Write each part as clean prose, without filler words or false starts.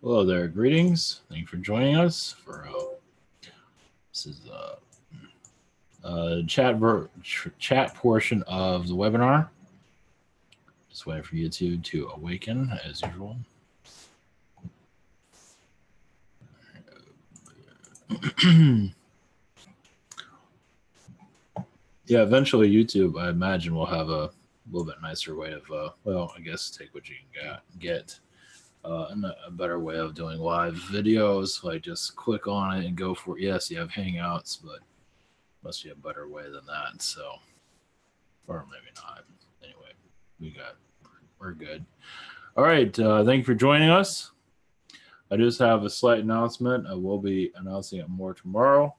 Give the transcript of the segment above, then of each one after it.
Hello there, greetings. Thank you for joining us for this is chat portion of the webinar. Just waiting for YouTube to awaken as usual. Yeah, eventually YouTube, I imagine, will have a little bit nicer way of, well, I guess take what you can get. And a better way of doing live videos, like just click on it and go for it. Yes, you have Hangouts, but must be a better way than that. So, or maybe not. Anyway, we're good. All right, thank you for joining us. I just have a slight announcement. I will be announcing it more tomorrow,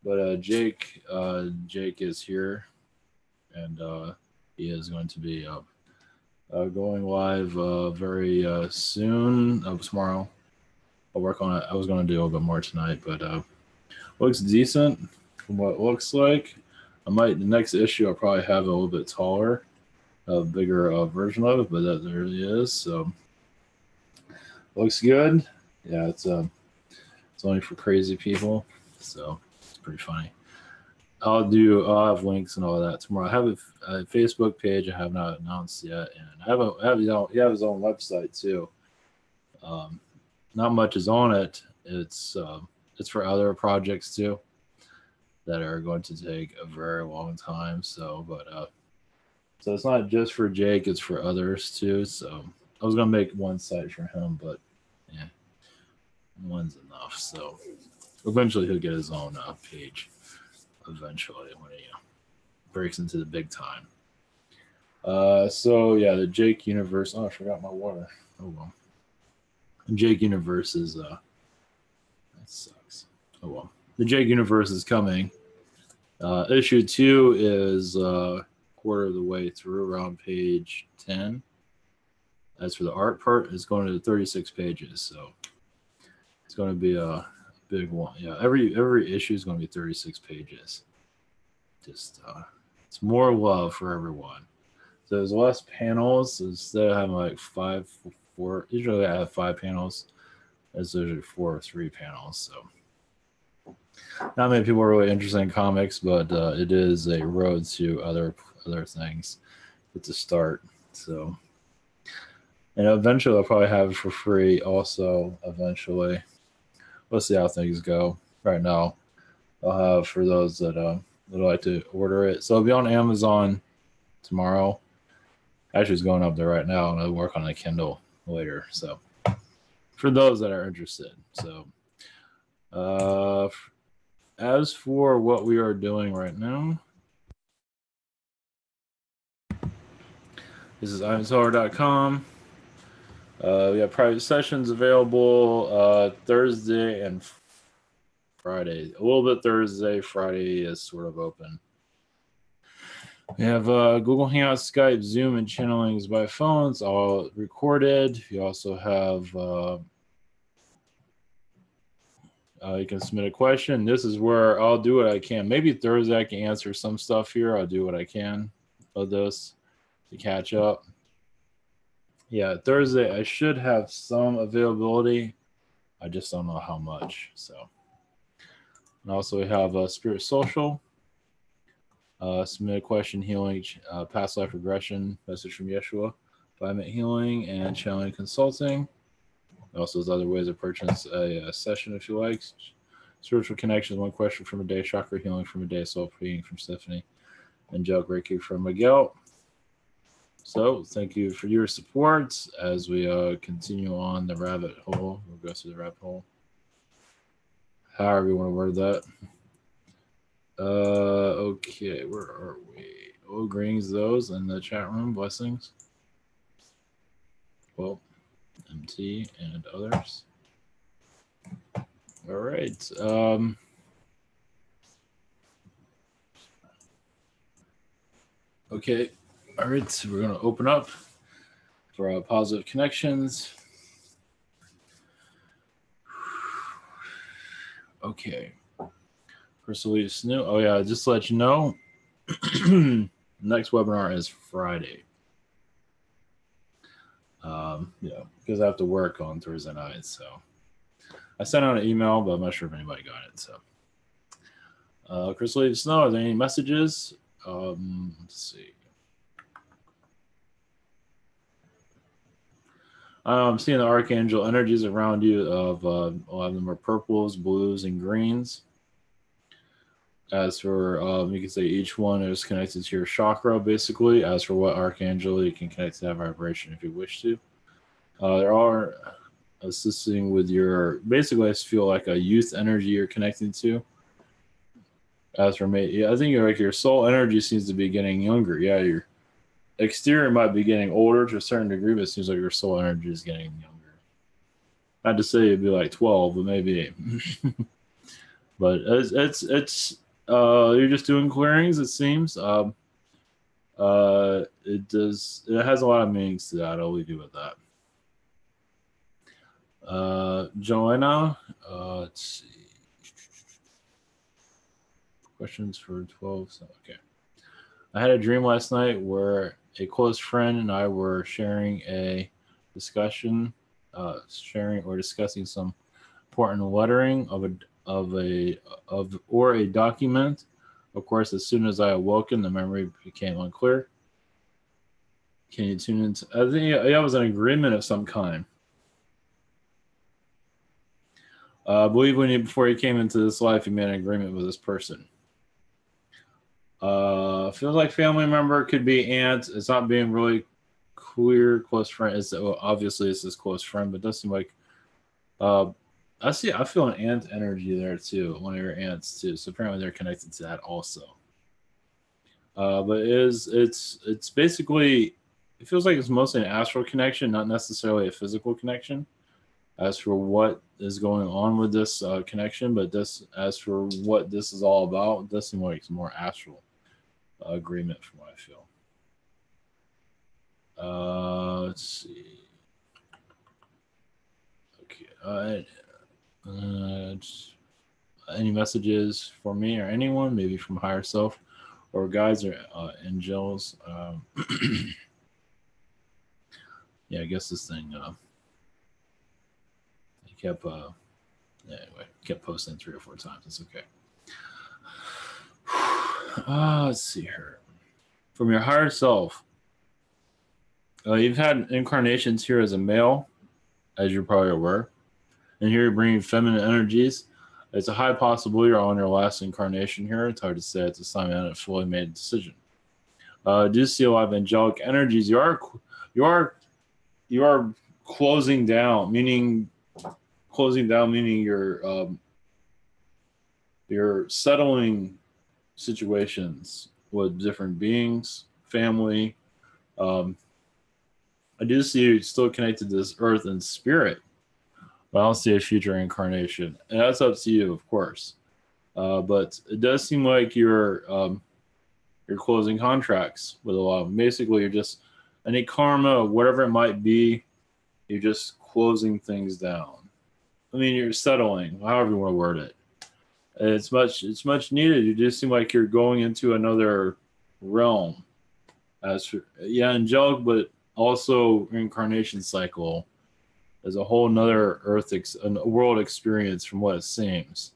but Jake is here, and he is going to be going live very soon. Tomorrow. I'll work on it. I was going to do a little bit more tonight, but looks decent from what it looks like. The next issue I'll probably have a little bit taller, a bigger version of it, but that there it is. So looks good. Yeah, it's only for crazy people, so it's pretty funny. I'll have links and all that tomorrow. I have a Facebook page I have not announced yet, and he have his own website too. Not much is on it. It's for other projects too that are going to take a very long time. So it's not just for Jake; it's for others too. So I was gonna make one site for him, but yeah, one's enough. So eventually he'll get his own page. Eventually, when he breaks into the big time. So yeah, the Jake Universe. Oh, I forgot my water. Oh well. Jake Universe is that sucks. Oh well. The Jake Universe is coming. Issue 2 is quarter of the way through, around page 10. As for the art part, it's going to 36 pages, so it's going to be a big one. Yeah, every issue is going to be 36 pages. Just it's more love for everyone. So there's less panels. Instead of having like 4, usually I have 5 panels. There's usually 4 or 3 panels. So not many people are really interested in comics, but it is a road to other things. It's a start. So, and eventually I'll probably have it for free. Also, eventually, we'll see how things go. Right now, I'll have for those that would like to order it. So it'll be on Amazon tomorrow. Actually, it's going up there right now, and I'll work on the Kindle later. So for those that are interested. So as for what we are doing right now, this is ivansolar.com. We have private sessions available Thursday and Friday. A little bit Thursday. Friday is sort of open. We have Google Hangouts, Skype, Zoom, and channelings by phones, all recorded. You also have you can submit a question. This is where I'll do what I can. Maybe Thursday I can answer some stuff here. I'll do what I can of this to catch up. Yeah, Thursday I should have some availability. I just don't know how much. So, and also we have Spirit Social. Submit a question, healing, past life regression, message from Yeshua, 5-minute healing, and channeling consulting. Also, there's other ways to purchase a session if you like. Spiritual connections, 1 question from a day, chakra healing from a day, soul healing from Stephanie, and Angelic Reiki from Miguel. So, thank you for your support as we continue on the rabbit hole. We'll go through the rabbit hole. However you want to word that. Okay, where are we? Oh, greetings those in the chat room. Blessings. Well, MT and others. All right. Okay. All right. So we're going to open up for positive connections. Okay. Crystal Snow. Oh yeah, just to let you know, next webinar is Friday. Yeah, because I have to work on Thursday night. So I sent out an email, but I'm not sure if anybody got it. So, Chris Lee Snow, are there any messages? Let's see. I'm seeing the archangel energies around you of a lot of them are purples, blues, and greens. As for you can say each one is connected to your chakra, basically. As for what archangel, you can connect to that vibration if you wish to. There are assisting with your basically. I feel like a youth energy you're connecting to. As for me, yeah, I think like your soul energy seems to be getting younger. Yeah, your exterior might be getting older to a certain degree, but it seems like your soul energy is getting younger. Not to say it'd be like 12, but maybe 8. But it's you're just doing clearings. It seems. It has a lot of meanings to that. I'll leave you with that. Joanna, let's see. Questions for 12. So, okay. I had a dream last night where a close friend and I were sharing a discussion, sharing or discussing some important lettering of a document. Of course, as soon as I awoken, the memory became unclear. Can you tune into? I think it was an agreement of some kind. I believe before he came into this life, he made an agreement with this person. Feels like family member, could be aunt. It's not being really clear. Close friend. Obviously it's his close friend, but it does seem like I feel an aunt energy there too. One of your aunts too. So apparently they're connected to that also. But it's basically, it feels like it's mostly an astral connection, not necessarily a physical connection. As for what is going on with this connection, but as for what this is all about, it does seem like it's more astral agreement from what I feel. Let's see. Okay. Any messages for me or anyone, maybe from higher self or guides or angels? Yeah, I guess this thing. He kept. Anyway, kept posting 3 or 4 times. It's okay. Let's see here. From your higher self, you've had incarnations here as a male, as you're probably aware, and here you're bringing feminine energies. It's a high possibility you're on your last incarnation here. It's hard to say at this time. I haven't fully made a decision. Do see a lot of angelic energies. You are closing down, meaning you're settling situations with different beings, family. I do see you still connected to this earth and spirit, but I don't see a future incarnation. And that's up to you, of course. But it does seem like you're closing contracts with a lot of them. Basically, you're just any karma, whatever it might be, you're just closing things down. I mean, you're settling, however you want to word it. It's much needed. You just seem like you're going into another realm. As for, yeah, angelic, but also reincarnation cycle as a whole nother a world experience from what it seems.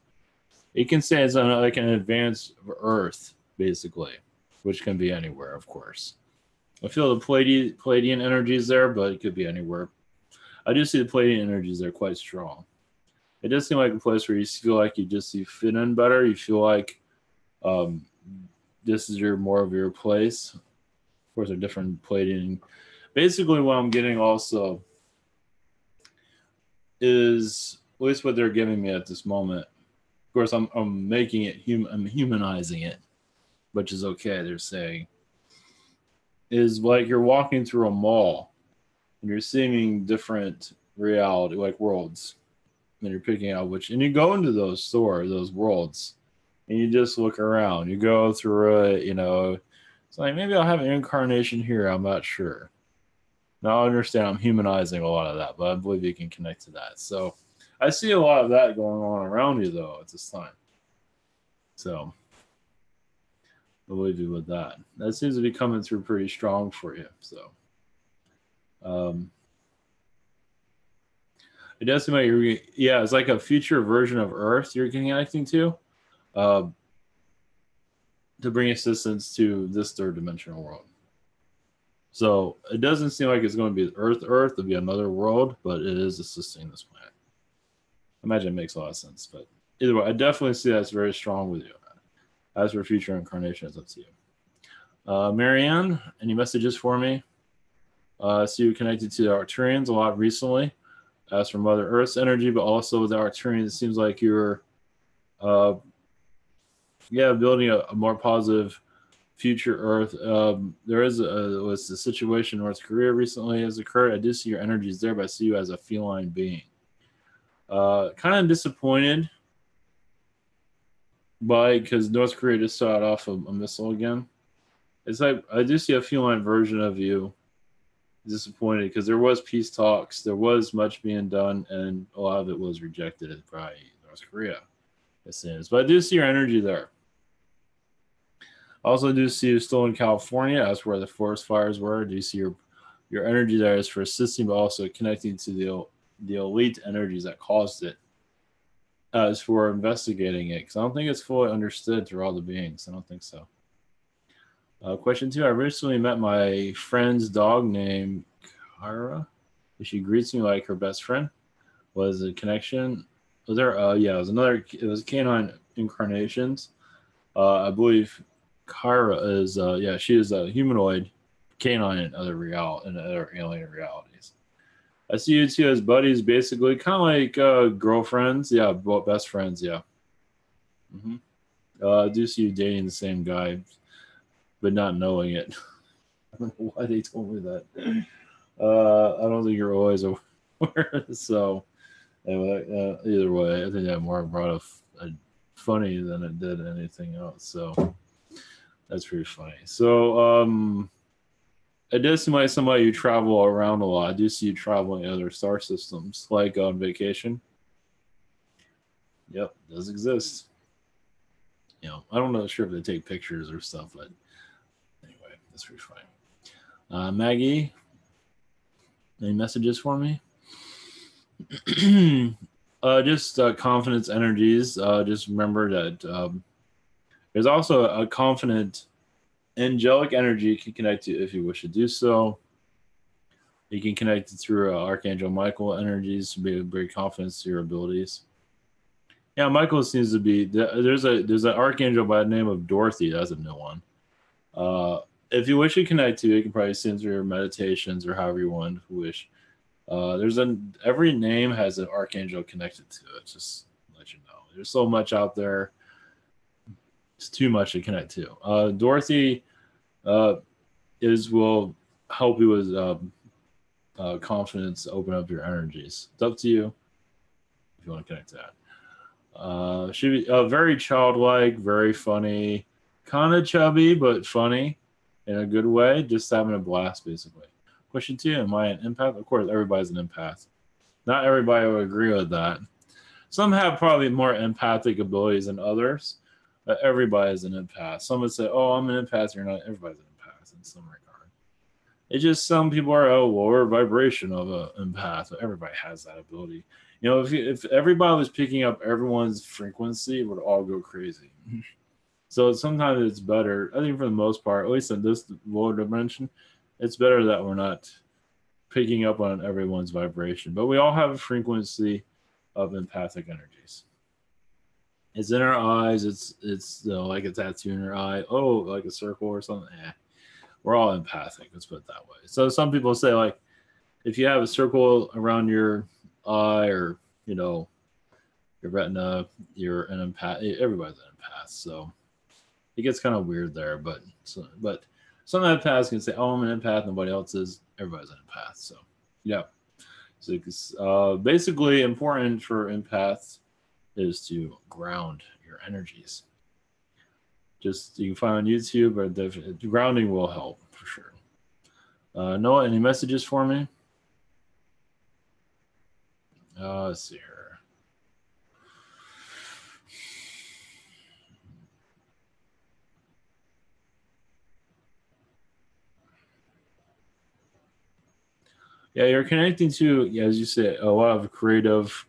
You can say it's like an advanced Earth, basically, which can be anywhere, of course. I feel the Palladian energy is there, but it could be anywhere. I do see the Palladian energies there quite strong. It does seem like a place where you feel like you fit in better. You feel like this is more of your place. Of course, there are different Palladian. Basically, what I'm getting also is at least what they're giving me at this moment. Of course, I'm making it I'm humanizing it, which is okay. They're saying is like you're walking through a mall and you're seeing different reality, like worlds, and you're picking out and you go into those stores, those worlds, and you just look around. You go through it, it's like maybe I'll have an incarnation here. I'm not sure. Now I understand I'm humanizing a lot of that, but I believe you can connect to that. So I see a lot of that going on around you though at this time. So I'll leave you with that. That seems to be coming through pretty strong for you. So It does seem like you're, yeah, it's like a future version of Earth you're connecting uh, to bring assistance to this third dimensional world. So it doesn't seem like it's going to be Earth, it'll be another world, but it is assisting this planet. I imagine it makes a lot of sense, but either way, I definitely see that's very strong with you. As for future incarnation, it's up to you. Marianne, any messages for me? So you connected to the Arcturians a lot recently. As for Mother Earth's energy, but also with the Arcturians, it seems like you're, uh, yeah, building a more positive future Earth. There is was the situation in North Korea recently has occurred. I do see your energies there, but I see you as a feline being. Kind of disappointed by because North Korea just shot off a missile again. It's like I do see a feline version of you disappointed because there was peace talks, there was much being done, and a lot of it was rejected by North Korea. It seems, but I do see your energy there. I also do see you still in California. That's where the forest fires were. Do you see your energy there is for assisting, but also connecting to the elite energies that caused it. As for investigating it, because I don't think it's fully understood through all the beings. I don't think so. Question 2. I recently met my friend's dog named Kyra. She greets me like her best friend. Was a connection? Was there? Yeah, it was another. It was canine incarnations. I believe Kyra is. Yeah, she is a humanoid canine in other alien realities. I see you two as buddies, basically, kind of like girlfriends. Yeah, best friends. Yeah. hmm I do see you dating the same guy, but not knowing it. I don't know why they told me that. I don't think you're always aware. So, anyway, either way, I think that more brought a funny than it did anything else. So that's pretty funny. So, it does seem like somebody you travel around a lot. I do see you traveling in other star systems, like on vacation. Yep, does exist. I don't know sure if they take pictures or stuff, but anyway, that's pretty funny. Maggie, any messages for me? Just confidence energies. Just remember that there's also a confident angelic energy you can connect to if you wish to do so. You can connect it through Archangel Michael energies to be very confident to your abilities. Yeah, Michael seems to be there's an archangel by the name of Dorothy. That's a new one. If you wish to connect to, you can probably send through your meditations or however you want to wish. Every name has an archangel connected to it. Just to let you know, there's so much out there. It's too much to connect to. Dorothy uh, will help you with confidence, open up your energies. It's up to you if you want to connect to that. Should be very childlike, very funny, kind of chubby but funny in a good way. Just having a blast, basically. Question 2: Am I an empath? Of course, everybody's an empath. Not everybody will agree with that. Some have probably more empathic abilities than others, but everybody is an empath. Some would say, "Oh, I'm an empath." You're not. Everybody's an empath in some regard. It's just some people are a lower vibration of an empath. Everybody has that ability. If everybody was picking up everyone's frequency, it would all go crazy. So sometimes it's better. I think for the most part, at least in this lower dimension, it's better that we're not picking up on everyone's vibration. But we all have a frequency of empathic energies. It's in our eyes. It's like a tattoo in our eye. Oh, like a circle or something. We're all empathic. Let's put it that way. So some people say like, if you have a circle around your eye or your retina, you're an empath. Everybody's an empath. So it gets kind of weird there. But some empaths can say, "Oh, I'm an empath." Nobody else is. Everybody's an empath. So yeah. So it's basically important for empaths is to ground your energies. Just you can find on YouTube, but grounding will help for sure. Noah, any messages for me? Let's see here. Yeah, you're connecting to, yeah, as you say, a lot of creative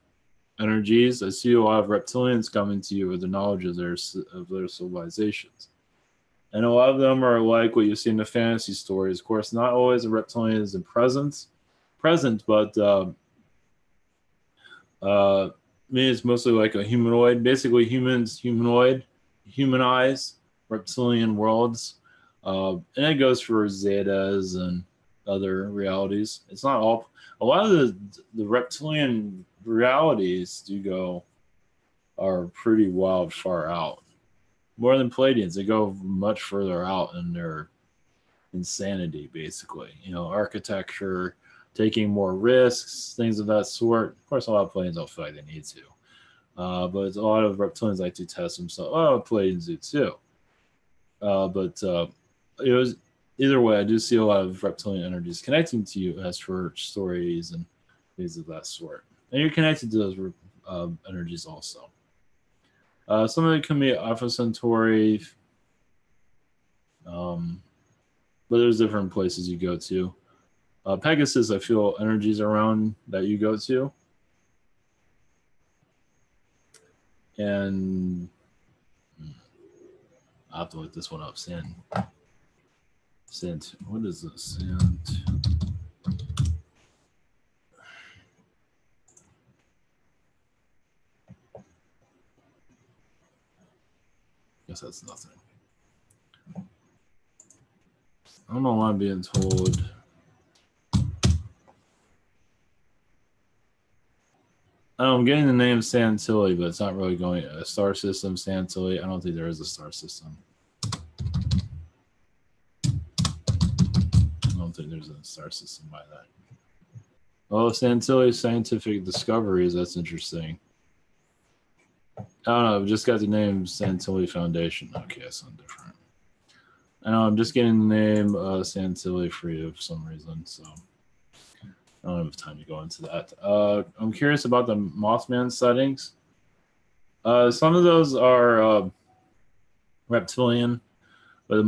energies. I see a lot of reptilians coming to you with the knowledge of their civilizations, and a lot of them are like what you see in the fantasy stories. Of course, not always a reptilian is in present, but uh, me it's mostly like a humanoid. Basically, humanoid, humanize reptilian worlds, and it goes for Zetas and other realities. It's not all. A lot of the reptilian realities do go are pretty wild far out. More than Palladians, they go much further out in their insanity, basically. You know, architecture, taking more risks, things of that sort. Of course, a lot of Palladians don't feel like they need to. But a lot of reptilians like to test themselves. Oh, Palladians do too. But it was either way. I do see a lot of reptilian energies connecting to you as for stories and things of that sort, and you're connected to those energies also. Some of it can be Alpha Centauri, um, but there's different places you go to. Pegasus, I feel energies around that you go to, and I have to look this one up. Sand. What is this? Sand. Guess that's nothing. I don't know why I'm being told. I'm getting the name Santilli, but it's not really going a star system. Santilli. I don't think there is a star system. I don't think there's a star system by that. Oh, Santilli scientific discoveries. That's interesting. I don't know. I've just got the name Santilli Foundation. Okay, that's something different. I know I'm just getting the name Santilli for you for some reason, so I don't have time to go into that. I'm curious about the Mothman sightings. Some of those are reptilian, but the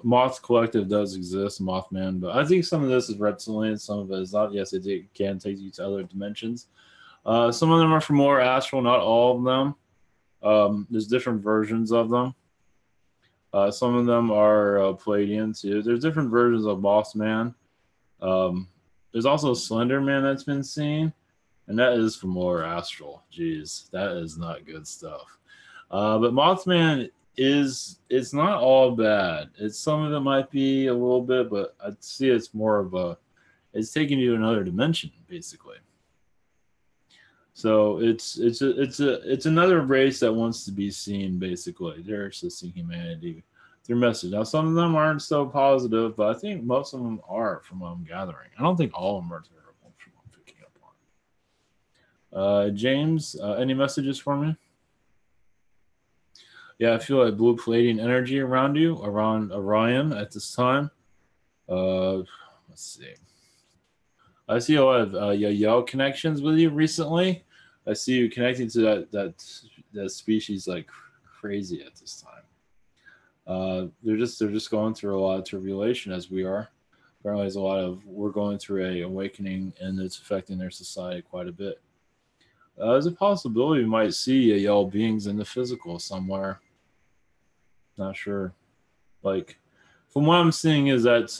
Moth Collective does exist, Mothman. But I think some of this is reptilian, some of it is not. Yes, it can take you to other dimensions. Some of them are for more astral, not all of them. There's different versions of them. Some of them are Palladian too. There's different versions of Mothman. Um, there's also Slender Man that's been seen, and that is from lower astral. Jeez, that is not good stuff. But Mothman is it's not all bad. It's some of it might be a little bit, but I'd see it's more of a it's taking you to another dimension basically. So it's another race that wants to be seen basically. They're assisting humanity through message. Now some of them aren't so positive, but I think most of them are from what I'm gathering. I don't think all of them are terrible from what I'm picking up on. James, any messages for me? Yeah, I feel like blue Palladian energy around you, around Orion at this time. Uh, let's see. I see a lot of Yael connections with you recently. I see you connecting to that species like crazy at this time. They're just going through a lot of tribulation as we are. Apparently, there's a lot of we're going through a awakening, and it's affecting their society quite a bit. There's a possibility we might see Yael beings in the physical somewhere. Not sure. Like, from what I'm seeing is that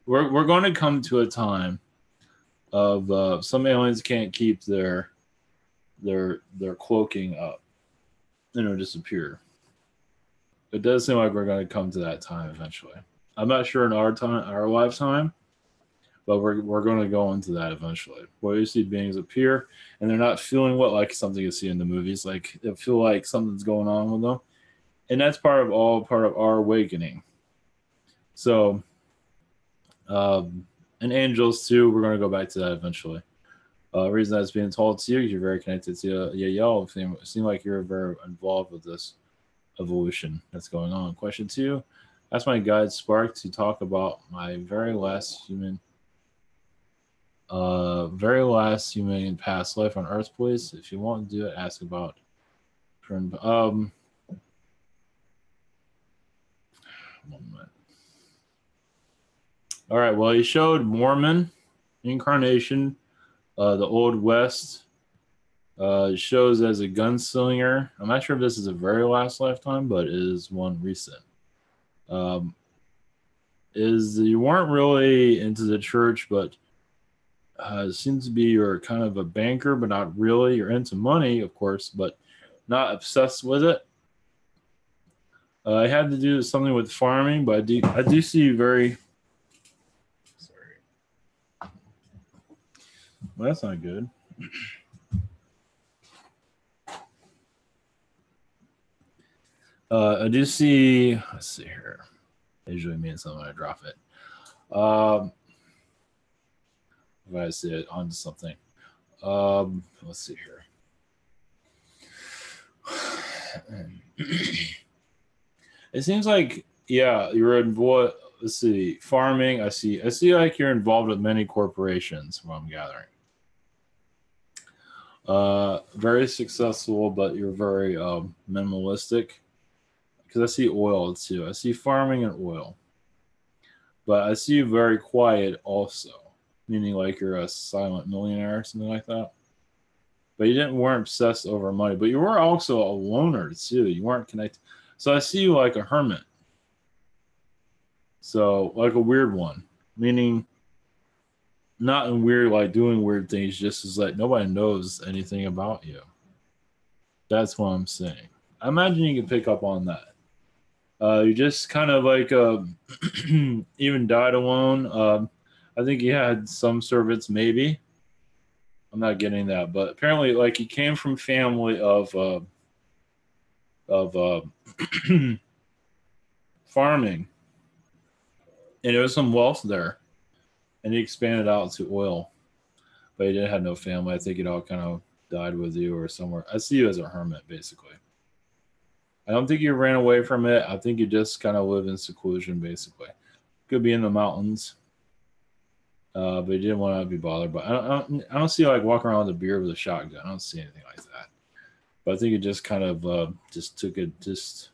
we're going to come to a time of some aliens can't keep their cloaking up, disappear. It does seem like we're going to come to that time eventually. I'm not sure in our lifetime, but we're going to go into that eventually. Where you see beings appear and they're not feeling what like something you see in the movies, like they feel like something's going on with them, and that's part of our awakening. So, and angels too. We're going to go back to that eventually. Reason that's being told to you, you're very connected to y'all. Seem like you're very involved with this evolution that's going on. Question two: ask my guide Spark to talk about my very last human past life on Earth, please. If you want to do it, ask about. One moment. All right. Well, he showed Mormon. incarnation, the Old West. Shows as a gunslinger. I'm not sure if this is a very last lifetime, but it is one recent. Um, is you weren't really into the church, but it seems to be you're kind of a banker, but not really. You're into money, of course, but not obsessed with it. I had to do something with farming, but I do see you very. Sorry, well, that's not good. I do see. Let's see here. It usually means something when I drop it. If I see it onto something. Let's see here. It seems like you're in what? Let's see, farming. I see like you're involved with many corporations. From what I'm gathering. Very successful, but you're very minimalistic. Because I see oil too. I see farming and oil, but I see you very quiet also, meaning like you're a silent millionaire or something like that. But you weren't obsessed over money, but you were also a loner too. You weren't connected. So I see you like a hermit. So like a weird one, meaning not in weird like doing weird things, just as like nobody knows anything about you. That's what I'm saying. I imagine you can pick up on that. You just kind of like even died alone. I think he had some servants, maybe. I'm not getting that, but apparently, like he came from family of farming, and there was some wealth there, and he expanded out to oil, but he didn't have no family. I think it all kind of died with you or somewhere. I see you as a hermit, basically. I don't think you ran away from it. I think you just kind of live in seclusion, basically. Could be in the mountains, but you didn't want to be bothered. But I don't see you like walking around with a beard with a shotgun. I don't see anything like that. But I think you just kind of just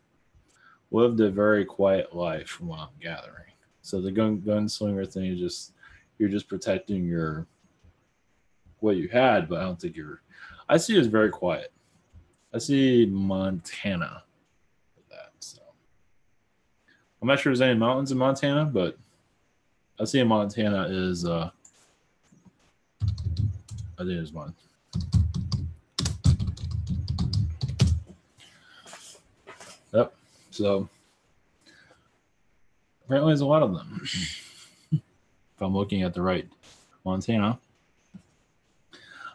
lived a very quiet life, from what I'm gathering. So the gunslinger thing is you're just protecting your what you had, but I don't think you're. I see you as very quiet. I see Montana. So I'm not sure there's any mountains in Montana, but I see in Montana is I think there's one. Yep. So apparently there's a lot of them. If I'm looking at the right Montana.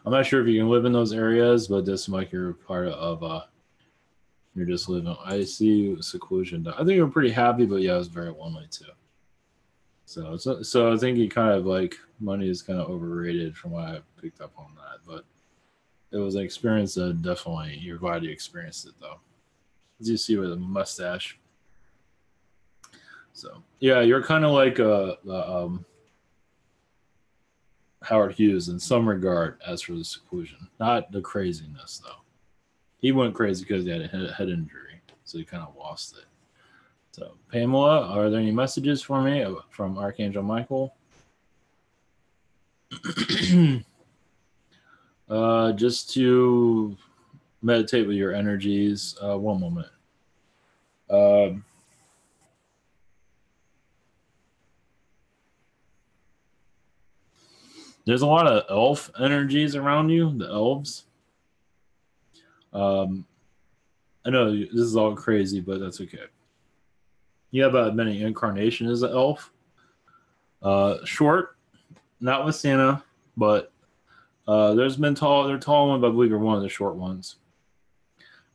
I'm not sure if you can live in those areas, but this like you're part of you're just living. I see seclusion. I think you're pretty happy, but yeah, it was very lonely too. So I think you kind of like money is kind of overrated from what I picked up on that, but it was an experience that definitely you're glad you experienced it though. As you see with a mustache. So yeah, you're kind of like Howard Hughes in some regard as for the seclusion, not the craziness though. He went crazy because he had a head injury, so he kind of lost it. So, Pamela, are there any messages for me from Archangel Michael? Just to meditate with your energies. One moment. There's a lot of elf energies around you, the elves. I know this is all crazy, but that's okay. You have many incarnations as an elf. Short, not with Santa, but there's been tall. They're tall ones, but I believe you're one of the short ones.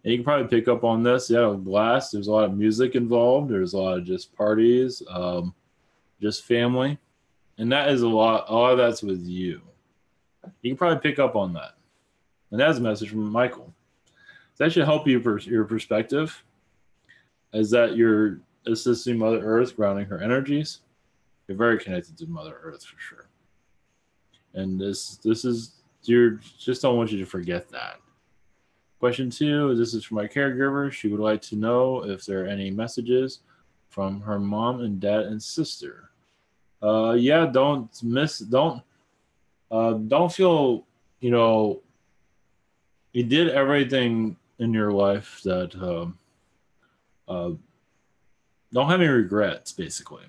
And you can probably pick up on this. Yeah, with Blast, there's a lot of music involved. There's a lot of just parties, just family, and that is a lot. A lot of that's with you. You can probably pick up on that, and that's a message from Michael. That should help you your perspective. Is that you're assisting Mother Earth, grounding her energies. You're very connected to Mother Earth for sure. And this is you're just don't want you to forget that. Question 2, this is for my caregiver. She would like to know if there are any messages from her mom and dad and sister. Yeah, don't Don't feel, you know, you did everything in your life that uh, don't have any regrets, basically.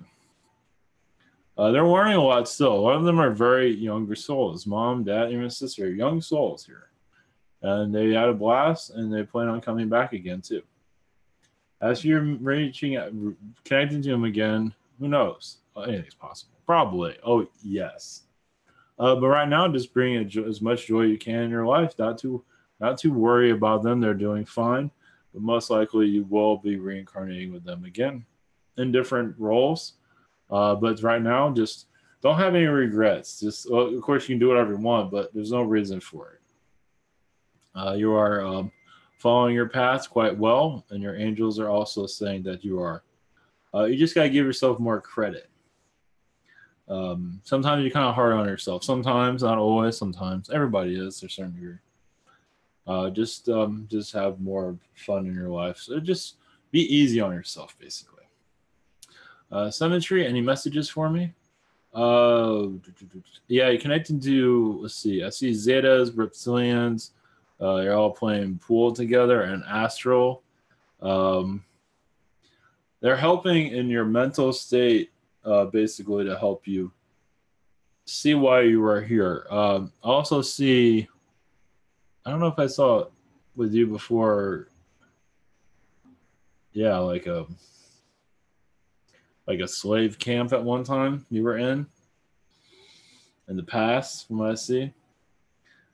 They're learning a lot still. A lot of them are very younger souls. Mom, dad, even sister, young souls here. And they had a blast and they plan on coming back again, too. As you're reaching out, connecting to them again, who knows? Anything's possible. Probably. Oh, yes. But right now, just bring as much joy you can in your life. Not to worry about them. They're doing fine. But most likely, you will be reincarnating with them again in different roles. But right now, just don't have any regrets. Just, well, of course, you can do whatever you want, but there's no reason for it. You are following your path quite well, and your angels are also saying that you are. You just got to give yourself more credit. Sometimes you're kind of hard on yourself. Sometimes, not always. Sometimes everybody is to a certain degree. Just have more fun in your life. So just be easy on yourself, basically. Symmetry. Any messages for me? Yeah, you're connecting to. Let's see. I see Zetas, Reptilians. You're all playing pool together and Astral. Um, they're helping in your mental state, basically to help you see why you are here. I also see. I don't know if I saw it with you before. Yeah, like a slave camp at one time you were in the past, from what I see.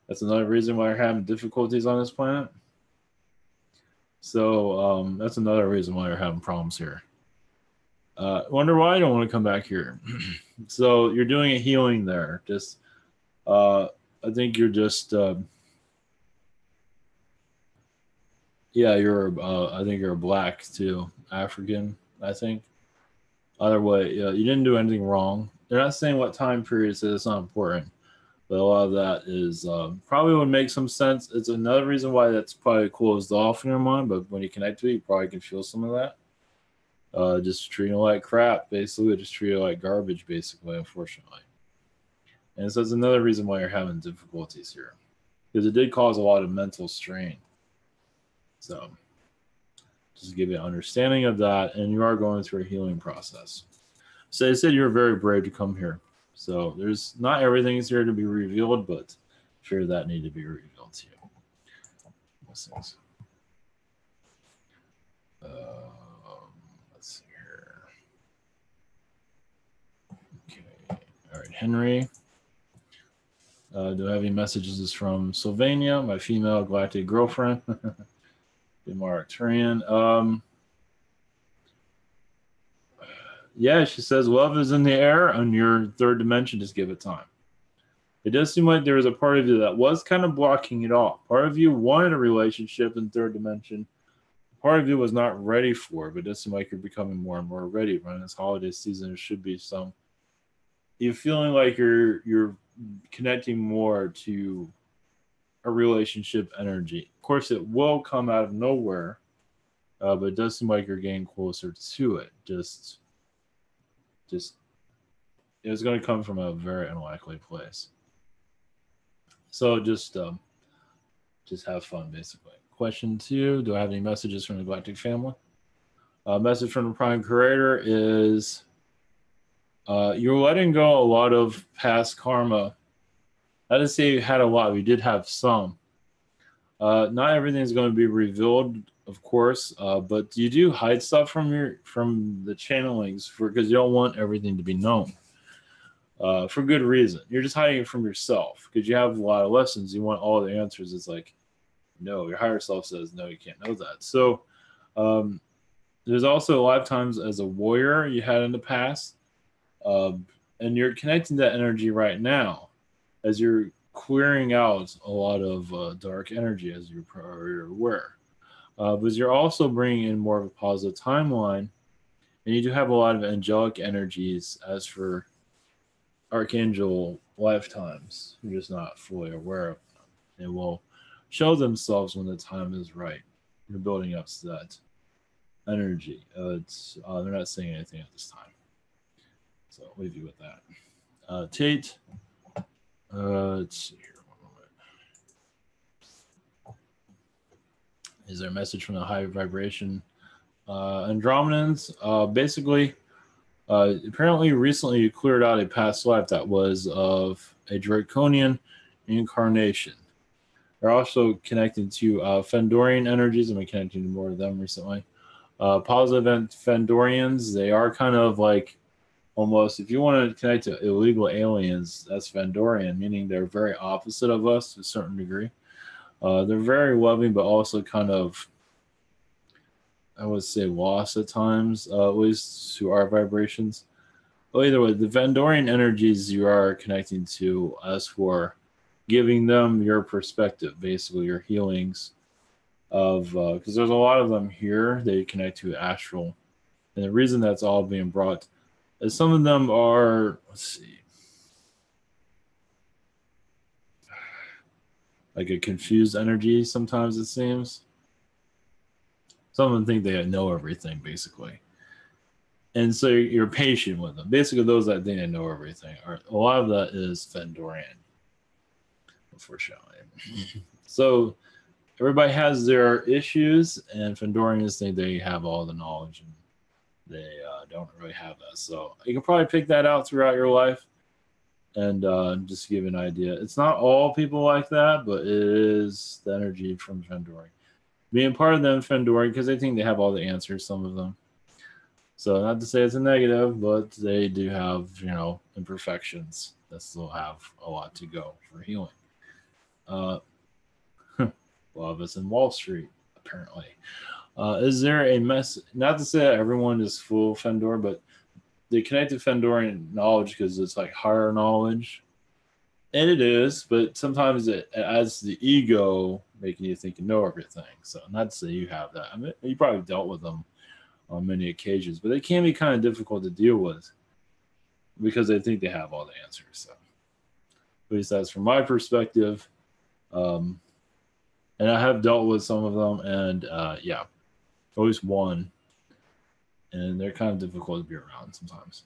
That's another reason why you're having difficulties on this planet. So that's another reason why you're having problems here. Wonder why I don't want to come back here. So you're doing a healing there. Just, I think you're just, yeah, you're. I think you're black too, African. I think. Either way, yeah, you didn't do anything wrong. They're not saying what time period it is. It's not important, but a lot of that is probably would make some sense. It's another reason why that's probably closed off in your mind. But when you connect to it, you probably can feel some of that. Just treating it like crap, basically. Just treat it like garbage, basically. Unfortunately, and so it's another reason why you're having difficulties here because it did cause a lot of mental strain. So just to give you an understanding of that, and you are going through a healing process. So they said you're very brave to come here. So there's not everything is here to be revealed, but sure that need to be revealed to you. Those things. Let's see here. Okay. All right, Henry. Do I have any messages? This is from Sylvania, my female galactic girlfriend. Mark Turian. Yeah, she says love is in the air on your third dimension. Just give it time. It does seem like there was a part of you that was kind of blocking it off. Part of you wanted a relationship in third dimension. Part of you was not ready for it, but it does seem like you're becoming more and more ready. Around this holiday season, there should be some. You're feeling like you're connecting more to a relationship energy. Of course, it will come out of nowhere, but it does seem like you're getting closer to it. Just it's going to come from a very unlikely place. So just have fun, basically. Question two: do I have any messages from the Galactic family? Message from the Prime Creator is you're letting go a lot of past karma. I didn't say you had a lot. We did have some. Not everything is going to be revealed, of course, but you do hide stuff from the channelings because you don't want everything to be known. For good reason. You're just hiding it from yourself because you have a lot of lessons. You want all the answers. It's like, no, your higher self says, no, you can't know that. So um, there's also lifetimes as a warrior you had in the past. And you're connecting that energy right now as you're clearing out a lot of dark energy as you're aware. But you're also bringing in more of a positive timeline. And you do have a lot of angelic energies as for archangel lifetimes. You're just not fully aware of them. They will show themselves when the time is right. You're building up to that energy. They're not saying anything at this time. So I'll leave you with that. Tate, Let's see here. One moment. Is there a message from the high vibration Andromedans? Basically, apparently recently you cleared out a past life that was of a draconian incarnation. They're also connected to Fendorian energies, and we're connecting to more of them recently. Positive and Fendorians, they are kind of like almost, if you want to connect to illegal aliens, that's Fendorian, meaning they're very opposite of us to a certain degree. They're very loving, but also kind of, I would say, lost at times, at least to our vibrations. But either way, the Fendorian energies you are connecting to as for giving them your perspective, basically your healings of, because there's a lot of them here they connect to astral. And the reason that's all being brought is some of them are, let's see, like a confused energy sometimes it seems. Some of them think they know everything, basically. And so you're patient with them. Basically, those that think they know everything are, a lot of that is Fendorian, unfortunately. So everybody has their issues, and Fendorians think they have all the knowledge, and they don't really have that. So you can probably pick that out throughout your life, and just give you an idea. It's not all people like that, but it is the energy from Fendorian. Being part of them, Fendorian, because they think they have all the answers, some of them. So not to say it's a negative, but they do have, imperfections that still have a lot to go for healing. A lot of us in Wall Street, apparently. Is there a mess? Not to say that everyone is full Fendor, but they connect to Fendorian knowledge because it's like higher knowledge. And it is, but sometimes it adds to the ego, making you think you know everything. So not to say you have that. I mean, you probably dealt with them on many occasions, but they can be kind of difficult to deal with because they think they have all the answers. So at least that's from my perspective. And I have dealt with some of them, and yeah, always one. And they're kind of difficult to be around sometimes.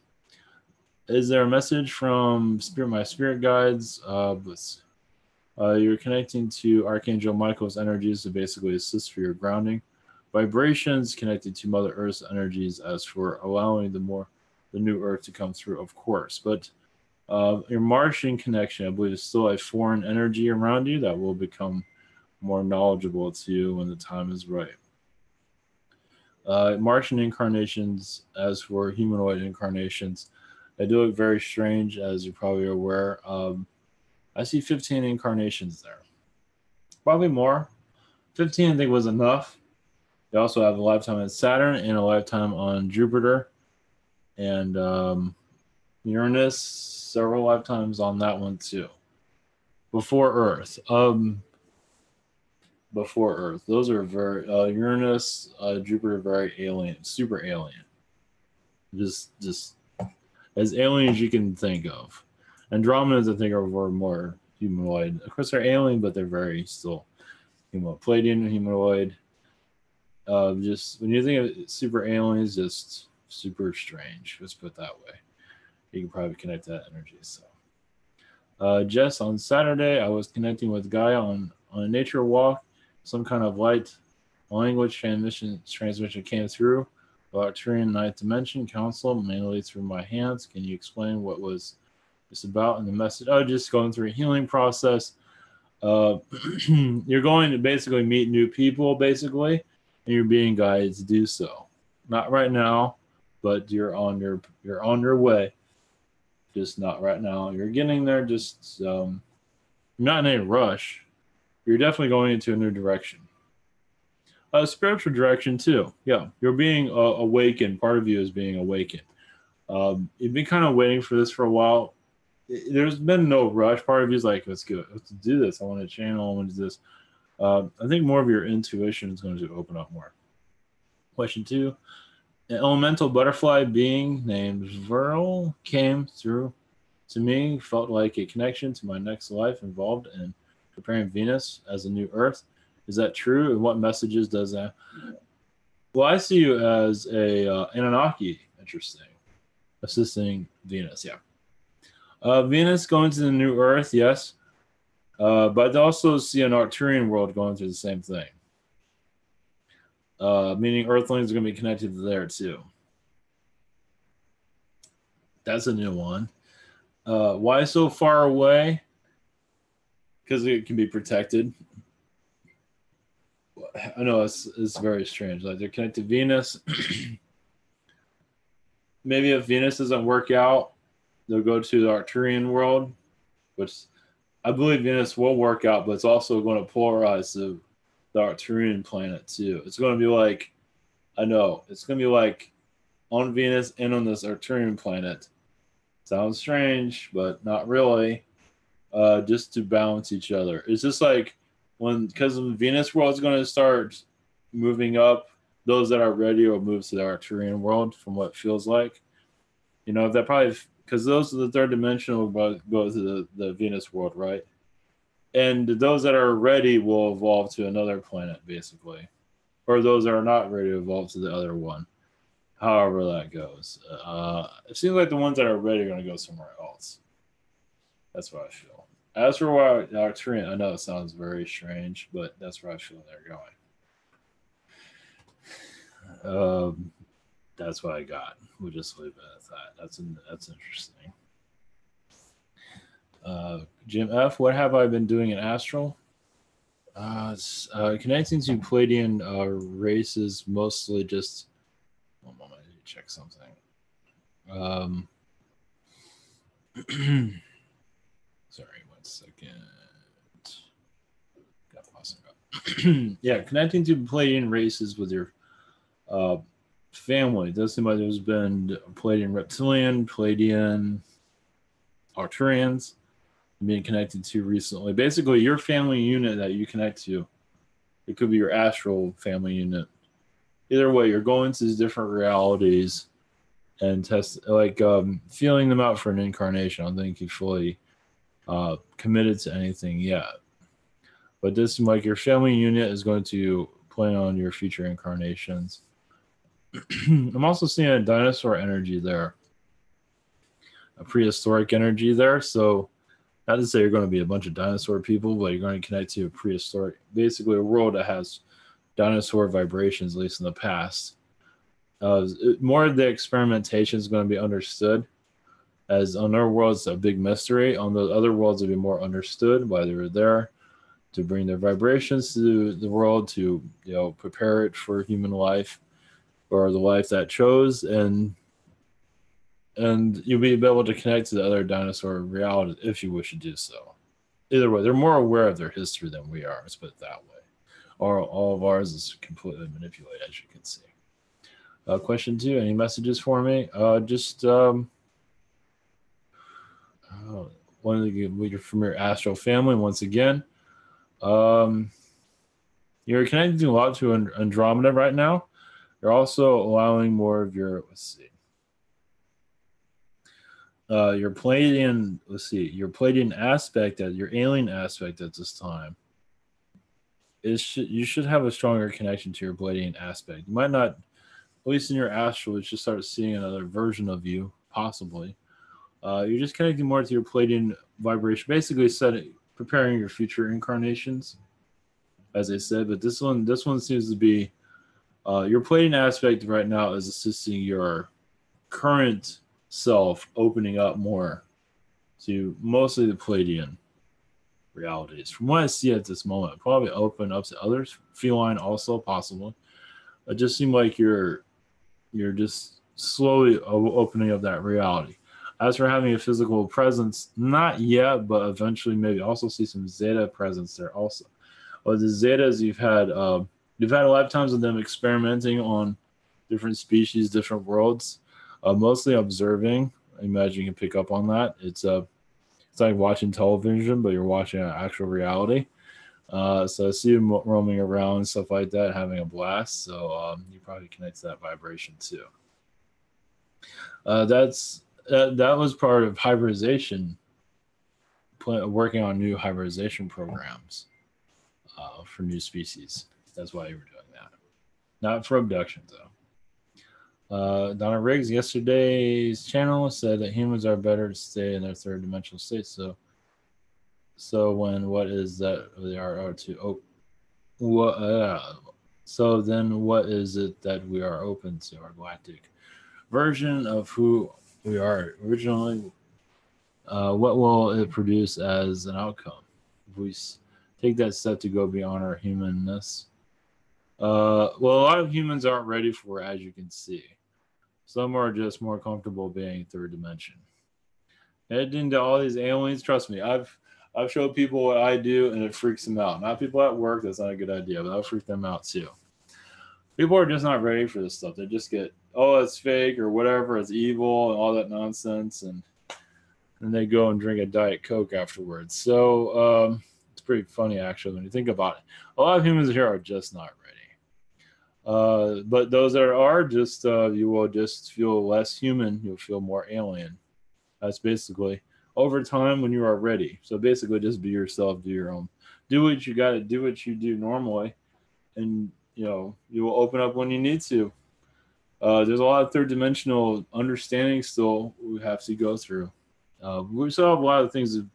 Is there a message from my spirit guides? You're connecting to Archangel Michael's energies to basically assist for your grounding. Vibrations connected to Mother Earth's energies as for allowing the new Earth to come through, of course. But your Martian connection, I believe, is still a foreign energy around you that will become more knowledgeable to you when the time is right. Martian incarnations, as for humanoid incarnations, they do look very strange, as you're probably aware. I see 15 incarnations there. Probably more. 15, I think, was enough. They also have a lifetime on Saturn and a lifetime on Jupiter. And Uranus, several lifetimes on that one, too. Before Earth. Before Earth. Those are very... Uranus, Jupiter, very alien. Super alien. Just as alien as you can think of. Andromedans, I think, are more humanoid. Of course, they're alien, but they're very still humanoid. Palladian, humanoid. Just when you think of super aliens, just super strange. Let's put it that way. You can probably connect that energy. So, Jess, on Saturday, I was connecting with Gaia on a nature walk. Some kind of light language transmission came through. Arcturian ninth dimension council, mainly through my hands. Can you explain what was this about in the message? Oh, just going through a healing process. You're going to basically meet new people, basically, and you're being guided to do so. Not right now, but you're on your way. Just not right now. You're getting there. Just you're not in a rush. You're definitely going into a new direction. Spiritual direction too. Yeah, you're being awakened. Part of you is being awakened. You've been kind of waiting for this for a while. There's been no rush. Part of you is like, let's go, let's do this. I want to channel. I want to do this. I think more of your intuition is going to open up more. Question 2. An elemental butterfly being named Verl came through to me, felt like a connection to my next life involved in preparing Venus as a new Earth. Is that true? And what messages does that? Well, I see you as a Anunnaki. Interesting. Assisting Venus, yeah. Venus going to the new Earth, yes. But I also see an Arcturian world going through the same thing. Meaning Earthlings are going to be connected to there too. That's a new one. Why so far away? Because it can be protected. I know it's very strange. Like they're connected to Venus. Maybe if Venus doesn't work out, they'll go to the Arcturian world, which I believe Venus will work out, but it's also going to polarize the Arcturian planet too. It's going to be like, I know, it's going to be like on Venus and on this Arcturian planet. Sounds strange, but not really. Just to balance each other. It's just like because the Venus world is going to start moving up, those that are ready will move to the Arcturian world, from what it feels like. You know, that probably, because those are the third dimension will go to the Venus world, right? And those that are ready will evolve to another planet, basically. Or those that are not ready to evolve to the other one. However that goes. It seems like the ones that are ready are going to go somewhere else. That's what I feel. As for why Arcturian, I know it sounds very strange, but that's where I feel they're going. That's what I got. We'll just leave it at that. That's interesting. Jim F, what have I been doing in Astral? Connecting to Palladian races, mostly just. One moment, I need to check something. Sorry, 1 second. Got lost. Yeah, connecting to Palladian races with your family. It does seem like there's been Palladian Reptilian, Palladian Arcturians being connected to recently. Basically, your family unit that you connect to, it could be your astral family unit. Either way, you're going to these different realities and test, like feeling them out for an incarnation. I don't think you fully committed to anything yet. But this is like your family unit is going to plan on your future incarnations. I'm also seeing a dinosaur energy there, a prehistoric energy there. So, not to say you're going to be a bunch of dinosaur people, but you're going to connect to a prehistoric, basically a world that has dinosaur vibrations, at least in the past. More of the experimentation is going to be understood, as on our worlds, a big mystery. On the other worlds, it'll be more understood why they were there, to bring their vibrations to the world, to prepare it for human life, or the life that chose, and you'll be able to connect to the other dinosaur reality if you wish to do so. Either way, they're more aware of their history than we are. Let's put it that way. Or all of ours is completely manipulated, as you can see. Question 2: any messages for me? One of the from your astral family once again. You're connecting a lot to Andromeda right now. You're also allowing more of your, your Palladian aspect, your alien aspect at this time. You should have a stronger connection to your Palladian aspect. You might not, at least in your astral, you should start seeing another version of you, possibly. You're just connecting more to your Palladian vibration, basically preparing your future incarnations, as I said. But this one seems to be your Palladian aspect right now is assisting your current self opening up more to mostly the Palladian realities. From what I see at this moment, probably open up to others, feline also possible. It just seemed like you're just slowly opening up that reality. As for having a physical presence, not yet, but eventually maybe also see some Zeta presence there also. Well, the Zetas you've had lifetimes of them experimenting on different species, different worlds, mostly observing. I imagine you can pick up on that. It's like watching television, but you're watching an actual reality. So I see you roaming around and stuff like that, having a blast. So you probably connect to that vibration too. That was part of hybridization, working on new hybridization programs for new species. That's why you were doing that. Not for abduction, though. Donna Riggs, yesterday's channel, said that humans are better to stay in their third dimensional state. So when what is that they are to oh what so then what is it that we are open to? Our galactic version of who we are originally. What will it produce as an outcome if we take that step to go beyond our humanness? Well, a lot of humans aren't ready for it, as you can see. Some are just more comfortable being third dimension. Heading to all these aliens, trust me, I've showed people what I do and it freaks them out. Not people at work, that's not a good idea, but that'll freak them out too. People are just not ready for this stuff. They just get, oh, it's fake or whatever, it's evil and all that nonsense, and they go and drink a Diet Coke afterwards. So it's pretty funny actually when you think about it. A lot of humans here are just not ready. But those that are, just you will just feel less human. You'll feel more alien. That's basically over time when you are ready. So basically, just be yourself, do your own, do what you got to do, what you do normally, and you will open up when you need to. There's a lot of third dimensional understanding still we have to go through. We still have a lot of things to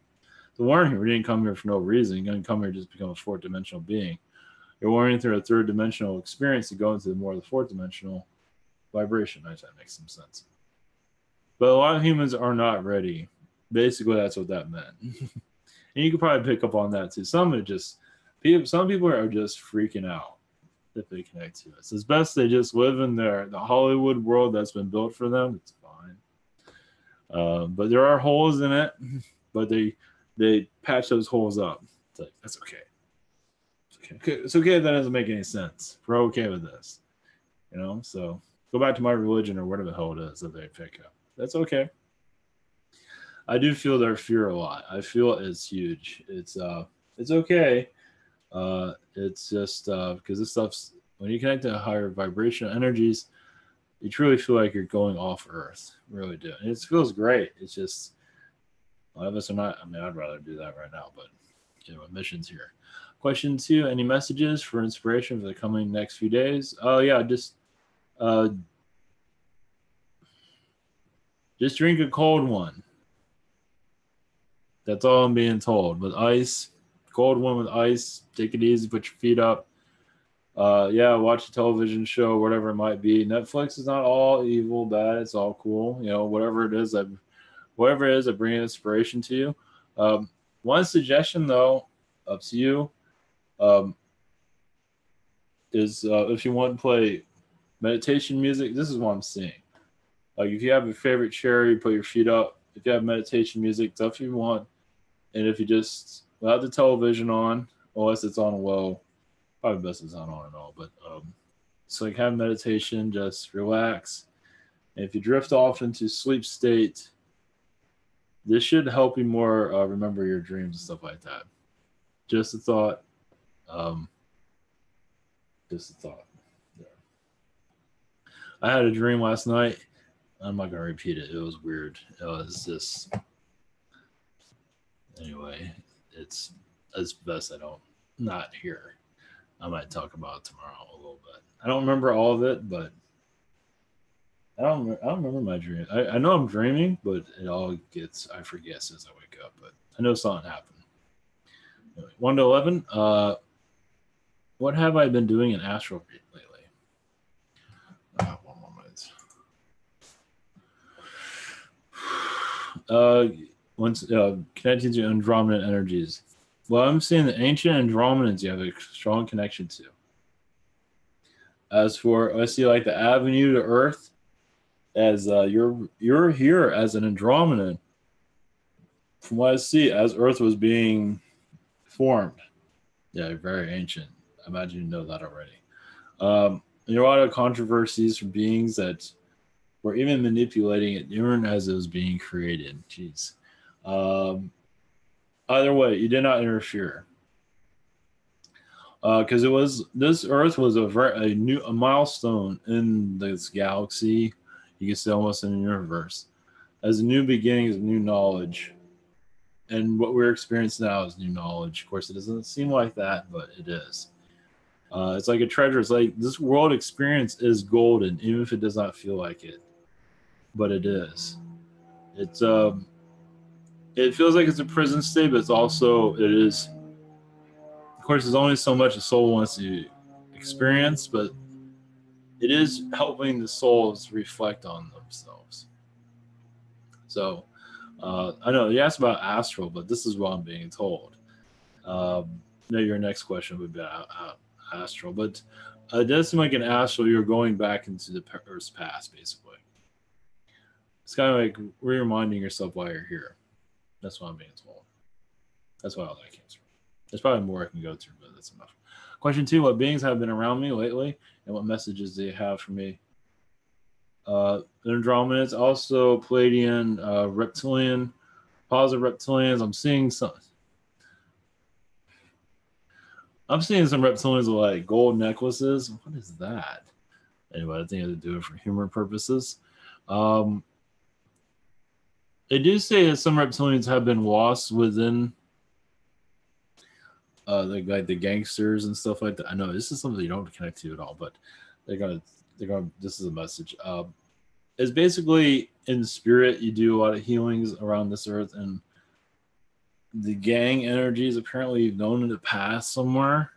learn here. We didn't come here for no reason. You didn't come here just to become a fourth dimensional being. You're learning through a third dimensional experience to go into more of the fourth dimensional vibration. I think that makes some sense. But a lot of humans are not ready. Basically, that's what that meant. And you could probably pick up on that too. Some people are just freaking out if they connect to it. So it's best they just live in the Hollywood world that's been built for them. It's fine. But there are holes in it, but they patch those holes up. It's like, that's okay. It's okay if that doesn't make any sense. We're okay with this. So go back to my religion or whatever the hell it is that they pick up. That's okay. I do feel their fear a lot. I feel it's huge. It's okay. It's just because this stuff's, when you connect to higher vibrational energies, you truly feel like you're going off Earth. You really do. And it feels great. It's just a lot of us are not. I mean, I'd rather do that right now, but emissions here. Question 2: any messages for inspiration for the coming next few days? Oh yeah, just drink a cold one. That's all I'm being told. With ice, cold one with ice. Take it easy. Put your feet up. Watch a television show, whatever it might be. Netflix is not all evil, bad. It's all cool. Whatever it is that brings inspiration to you. One suggestion, though, up to you, is if you want to play meditation music. This is what I'm seeing. Like if you have a favorite chair, you put your feet up. If you have meditation music, stuff you want, and if you just without the television on, unless it's on low, probably best it's not on at all. But so like have meditation, just relax. And if you drift off into sleep state, this should help you more remember your dreams and stuff like that. Just a thought. Just a thought. Yeah. I had a dream last night. I'm not gonna repeat it. It was weird. It was just anyway. It's best I don't not hear. I might talk about it tomorrow a little bit. I don't remember all of it, but I don't remember my dream. I know I'm dreaming, but I forget as I wake up. But I know something happened. Anyway, 1 to 11. What have I been doing in astral lately? 1 moment. Once connecting to Andromedan energies. Well, I'm seeing the ancient Andromedans you have a strong connection to. As for I see like the avenue to Earth, as you're here as an Andromedan. From what I see, as Earth was being formed. Yeah, very ancient. I imagine you know that already. There are a lot of controversies from beings that were even manipulating it even as it was being created. Jeez. Either way, you did not interfere. Because this Earth was a milestone in this galaxy. You can say almost in the universe, as a new beginning, as new knowledge, and what we're experiencing now is new knowledge. Of course, it doesn't seem like that, but it is. It's like a treasure. It's like this world experience is golden, even if it does not feel like it, but it is. It's it feels like it's a prison state, but it's also it is. Of course, there's only so much a soul wants to experience, but it is helping the souls reflect on themselves. So I know you asked about astral, but this is what I'm being told. No, your next question would be astral, but it does seem like an astral. You're going back into the Earth's past, basically. It's kind of like reminding yourself why you're here. That's what I'm being told. That's why all that came from. There's probably more I can go through, but that's enough. Question 2: what beings have been around me lately, and what messages do they have for me? Andromedans, also Pleiadian, reptilian, positive reptilians. I'm seeing some reptilians with like gold necklaces. What is that? Anyway, I think I had to do it for humor purposes. They do say that some reptilians have been lost within like the gangsters and stuff like that. I know this is something you don't connect to at all, but they're gonna this is a message. It's basically in spirit you do a lot of healings around this earth, and the gang energies apparently known in the past somewhere.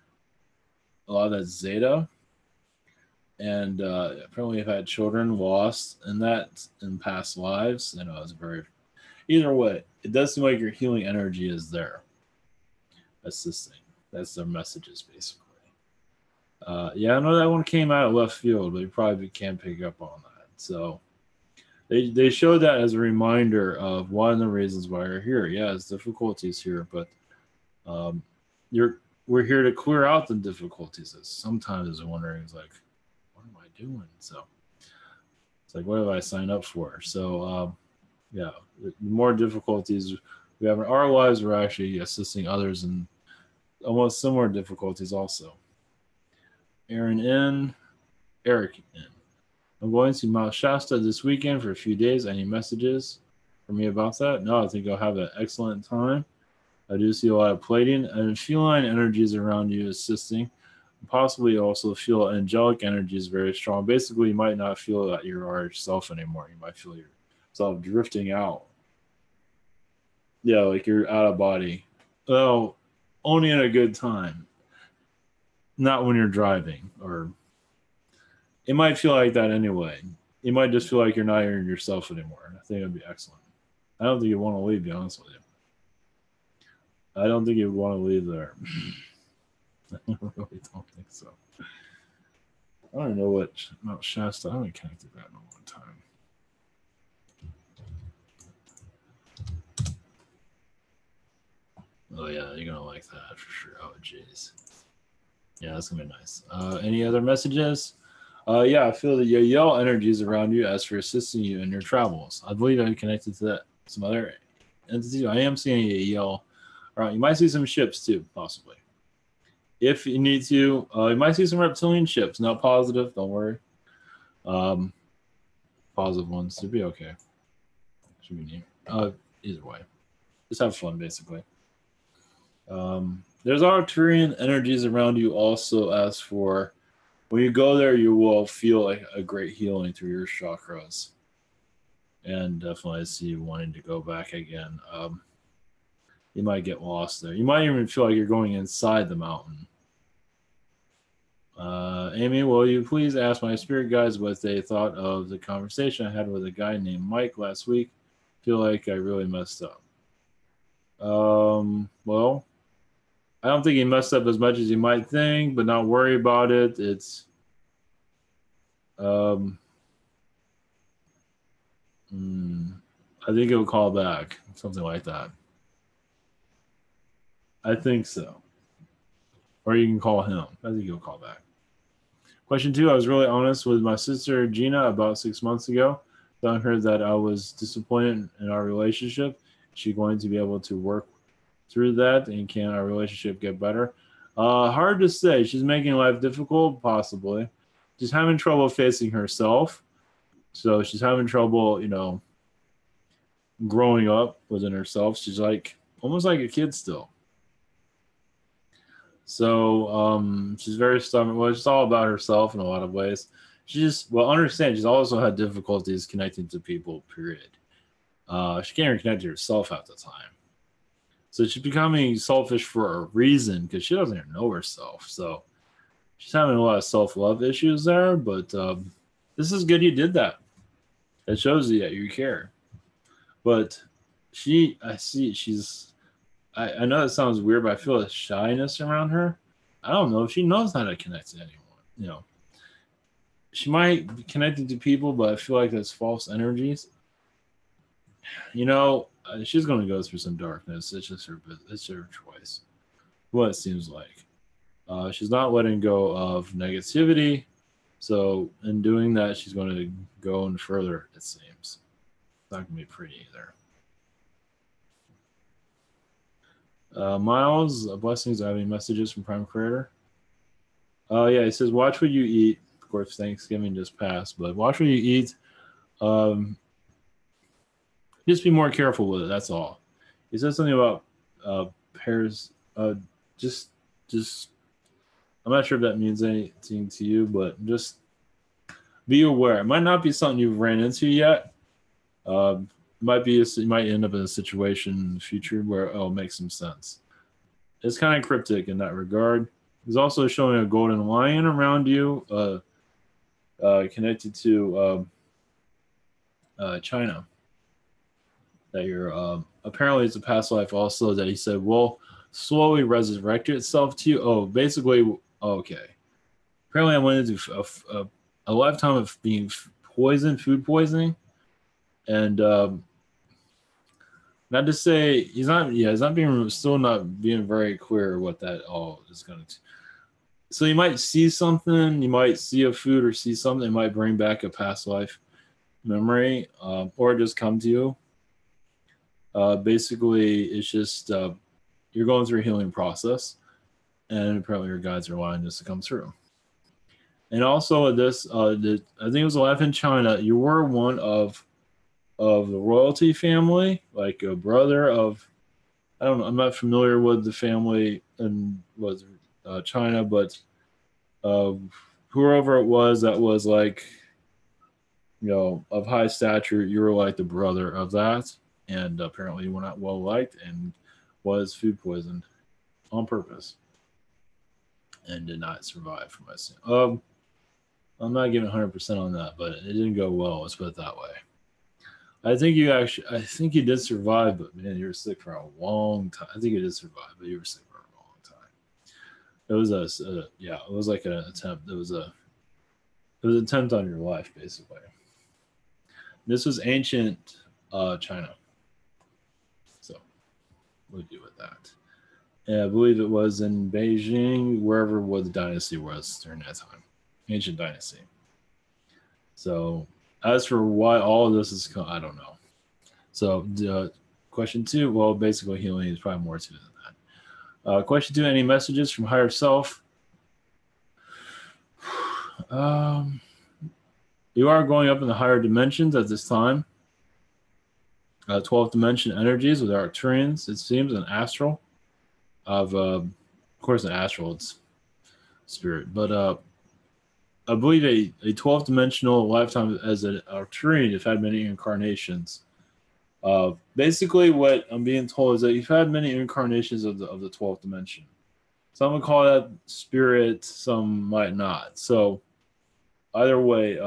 A lot of that's Zeta, and apparently have had children lost in that in past lives. I know it's very. Either way, it does seem like your healing energy is there, assisting. That's their messages, basically. Yeah, I know that one came out of left field, but you probably can't pick up on that. So they showed that as a reminder of one of the reasons why you're here. Yeah, it's difficulties here, but we're here to clear out the difficulties. Sometimes wondering is like, what am I doing? So it's like, what have I signed up for? So yeah, the more difficulties we have in our lives, we're actually assisting others in almost similar difficulties also. Eric N. I'm going to Mount Shasta this weekend for a few days. Any messages for me about that? No, I think I'll have an excellent time. I do see a lot of Pleiadian and feline energies around you assisting. Possibly also feel angelic energies very strong. Basically, you might not feel that you are yourself anymore. You might feel yourself drifting out. Yeah, like you're out of body. Well, only in a good time. Not when you're driving, or it might feel like that anyway. You might just feel like you're not even yourself anymore. I think it'd be excellent. I don't think you want to leave, to be honest with you. I don't think you want to leave there. I really don't think so. I don't know what Mount Shasta. I haven't connected that in a long time. Oh yeah, you're gonna like that for sure. Oh jeez. Yeah, that's gonna be nice. Any other messages? Yeah, I feel the Yael energies around you as for assisting you in your travels. I believe I'm connected to that some other entities. I am seeing Yael. All right, you might see some ships too, possibly. If you need to, you might see some reptilian ships. Not positive, don't worry. Positive ones should be okay. Should be neat. Either way, just have fun, basically. There's Arcturian energies around you also. As for when you go there, you will feel like a great healing through your chakras, and definitely I see you wanting to go back again. You might get lost there. You might even feel like you're going inside the mountain. Amy, will you please ask my spirit guides what they thought of the conversation I had with a guy named Mike last week? Feel like I really messed up. Well, I don't think he messed up as much as you might think, but not worry about it. It's I think he'll call back, something like that. I think so. Or you can call him. I think he'll call back. Question 2, I was really honest with my sister Gina about 6 months ago. Telling her that I was disappointed in our relationship. Is she going to be able to work through that, and can our relationship get better? Hard to say. She's making life difficult, possibly. She's having trouble facing herself. So she's having trouble, growing up within herself. She's like almost like a kid still. So she's very stubborn. Well, it's all about herself in a lot of ways. She just, well, understand she's also had difficulties connecting to people, period. She can't even connect to herself half the time. So she's becoming selfish for a reason because she doesn't even know herself. So she's having a lot of self love issues there. But this is good you did that. It shows you that you care. But I see I know it sounds weird, but I feel a shyness around her. I don't know if she knows how to connect to anyone. You know, she might be connected to people, but I feel like that's false energies. She's going to go through some darkness. It's her choice. What it seems like. She's not letting go of negativity. So in doing that, she's going to go in further, it seems. It's not going to be pretty either. Miles, blessings. I have any messages from Prime Creator? Yeah, he says, watch what you eat. Of course, Thanksgiving just passed, but watch what you eat. Just be more careful with it. That's all. He says something about pairs. Just, I'm not sure if that means anything to you, but just be aware. It might not be something you've ran into yet. You might end up in a situation in the future where it'll make some sense. It's kind of cryptic in that regard. He's also showing a golden lion around you, connected to China. That you're apparently it's a past life also that he said will slowly resurrect itself to you. Oh, basically, okay. Apparently, I went into a lifetime of being food poisoning, and not to say he's not not being very clear what that all is going to. So you might see something, you might see a food or see something that might bring back a past life memory, or just come to you. Basically, it's just you're going through a healing process, and apparently your guides are allowing this to come through. And also, this I think it was a life in China. You were one of the royalty family, like a brother of. I don't know. I'm not familiar with the family in was China, but whoever it was that was like, of high stature, you were like the brother of that, and apparently you were not well liked and was food poisoned on purpose and did not survive from my. I'm not giving 100% on that, but it didn't go well. Let's put it that way. I think you did survive, but man, you were sick for a long time. I think you did survive, but you were sick for a long time. It was it was like an attempt. It was an attempt on your life, basically. This was ancient China, so we'll deal with that. And I believe it was in Beijing, wherever what the dynasty was during that time, ancient dynasty. So as for why all of this is, I don't know. So question 2, well, basically healing is probably more to it than that. Question 2, any messages from higher self? You are going up in the higher dimensions at this time. 12th dimension energies with Arcturians, it seems, an astral. Of course, an astral, it's spirit. But I believe a 12th dimensional lifetime as an Arcturian, you've had many incarnations. Basically, what I'm being told is that you've had many incarnations of the 12th dimension. Some would call that spirit, some might not. So either way,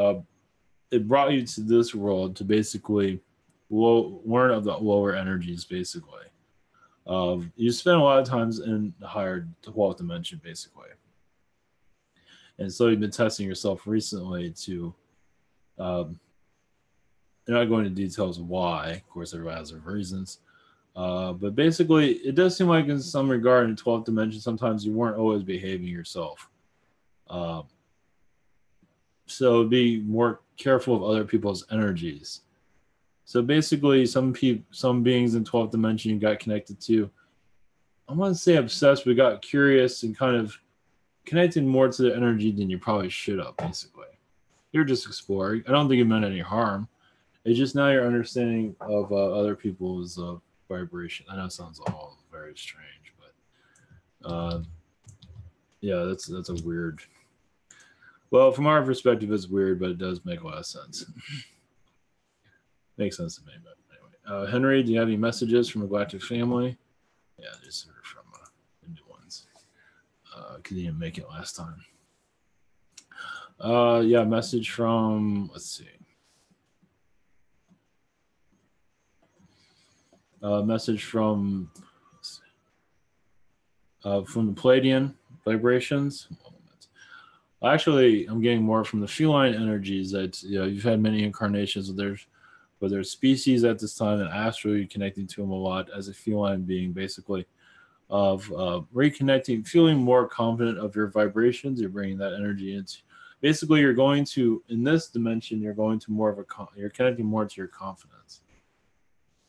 it brought you to this world to basically learn of the lower energies, basically. You spend a lot of times in the higher 12th dimension, basically. And so you've been testing yourself recently to, I'm not going into details why, of course, everybody has their reasons. But basically, it does seem like in some regard in 12th dimension, sometimes you weren't always behaving yourself. So be more careful of other people's energies. So basically, some beings in 12th dimension you got connected to, I want to say obsessed, but got curious and kind of connected more to the energy than you probably should have, basically. You're just exploring. I don't think it meant any harm. It's just now your understanding of other people's vibration. I know it sounds all very strange, but Yeah, that's a weird. Well, from our perspective, it's weird, but it does make a lot of sense. Makes sense to me. But anyway, Henry, do you have any messages from a Galactic family? Yeah, just heard from the new ones. Because he didn't make it last time. Yeah, message from, let's see. Message from the Palladian vibrations. Actually, I'm getting more from the feline energies that you've had many incarnations with their species at this time, and astrally connecting to them a lot as a feline being, basically of reconnecting, feeling more confident of your vibrations. You're bringing that energy into. Basically, you're going to, in this dimension, you're going to more of you're connecting more to your confidence,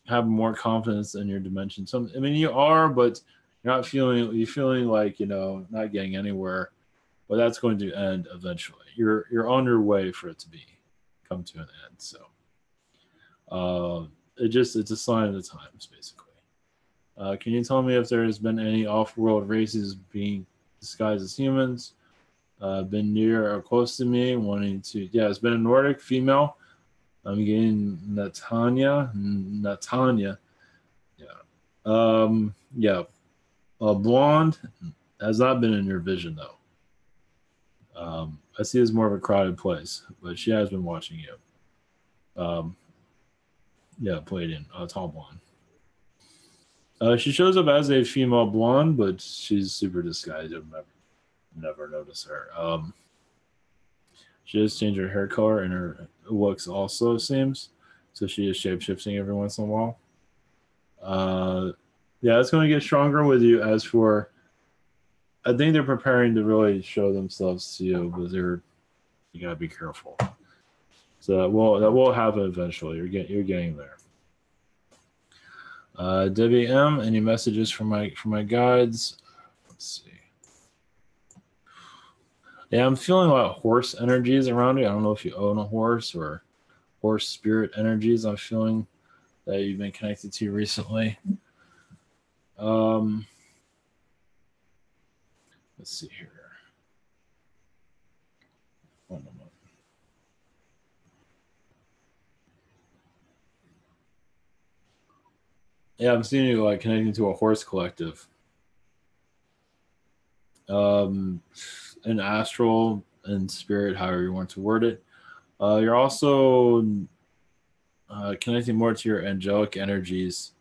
have more confidence in your dimension. I mean, you are, but you're feeling like not getting anywhere. But that's going to end eventually. You're on your way for it to come to an end. So it's a sign of the times, basically. Can you tell me if there has been any off-world races being disguised as humans? Been near or close to me, wanting to. Yeah, it's been a Nordic female. I'm getting Natanya. Yeah. Yeah. Blonde has not been in your vision though. I see it as more of a crowded place, but she has been watching you. Yeah, played in tall blonde. She shows up as a female blonde, but she's super disguised. I've never noticed her. She does change her hair color, and her looks also seems. So she is shape shifting every once in a while. Yeah, it's going to get stronger with you. As for, I think they're preparing to really show themselves to you, but you gotta be careful. So that will happen eventually. You're getting there. Debbie M, any messages from my guides? Let's see. Yeah, I'm feeling a lot of horse energies around you. I don't know if you own a horse or horse spirit energies. I'm feeling that you've been connected to recently. Let's see here. One moment. Yeah, I'm seeing you like connecting to a horse collective. An astral and spirit, however you want to word it. You're also connecting more to your angelic energies,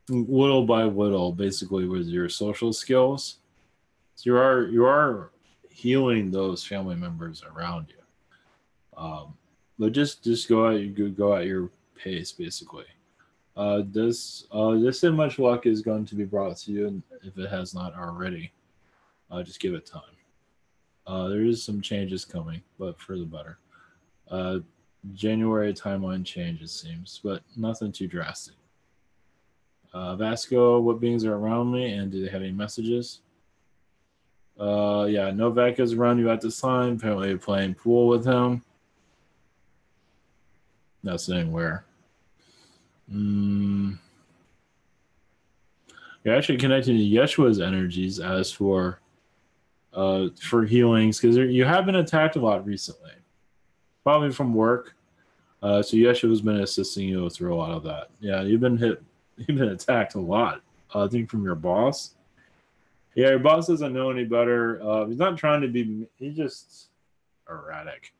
little by little, basically with your social skills. So you are healing those family members around you. But just go at your pace, basically. This and much luck is going to be brought to you if it has not already. Just give it time. There is some changes coming, but for the better. January timeline change, it seems, but nothing too drastic. Vasco, what beings are around me, and do they have any messages? Yeah, Novak is around you at this time. Apparently, you're playing pool with him. Not saying where. You're actually connected to Yeshua's energies as for healings, because you have been attacked a lot recently, probably from work. So Yeshua's been assisting you through a lot of that. Yeah, you've been attacked a lot. I think from your boss. Yeah, your boss doesn't know any better. He's not trying to be. He's just erratic.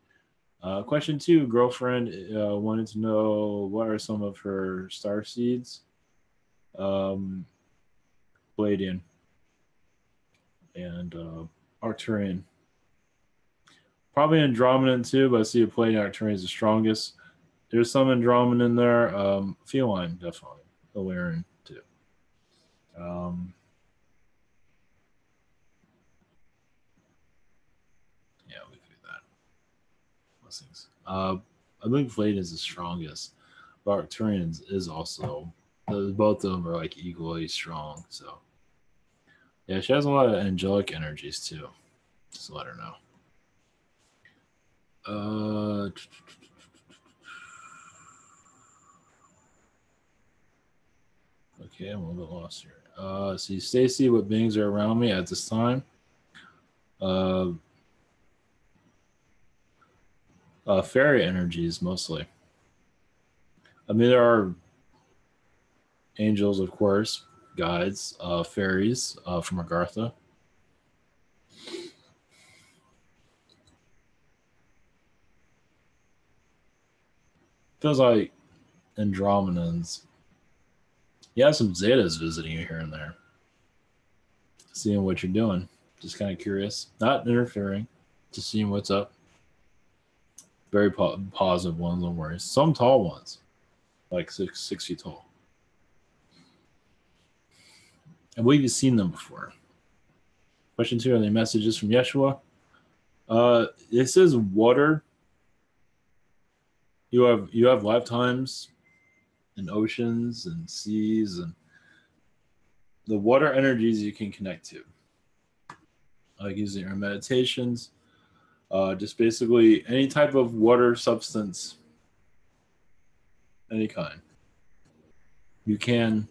Question 2, girlfriend wanted to know what are some of her star seeds. Palladian and Arcturian. Probably Andromedan too, but I see a Palladian Arcturian is the strongest. There's some Andromedan in there. Feline, definitely. Illyrian too. Yeah, we can do that. Blessings. I think Palladian is the strongest. But Arcturian is also, both of them are like equally strong. So yeah, she has a lot of angelic energies too. Just let her know. Okay, I'm a little bit lost here. See, Stacy, what beings are around me at this time? Uh, fairy energies mostly. I mean, there are angels, of course, guides, fairies from Agartha. Feels like Andromedans. You have some Zetas visiting you here and there, seeing what you're doing. Just kind of curious, not interfering, just seeing what's up. Very positive ones, don't worry. Some tall ones, like 6 feet tall. I believe you've seen them before. Question 2: are there messages from Yeshua? It says water. You have lifetimes and oceans and seas and the water energies you can connect to, like using your meditations. Just basically any type of water substance, any kind. You can.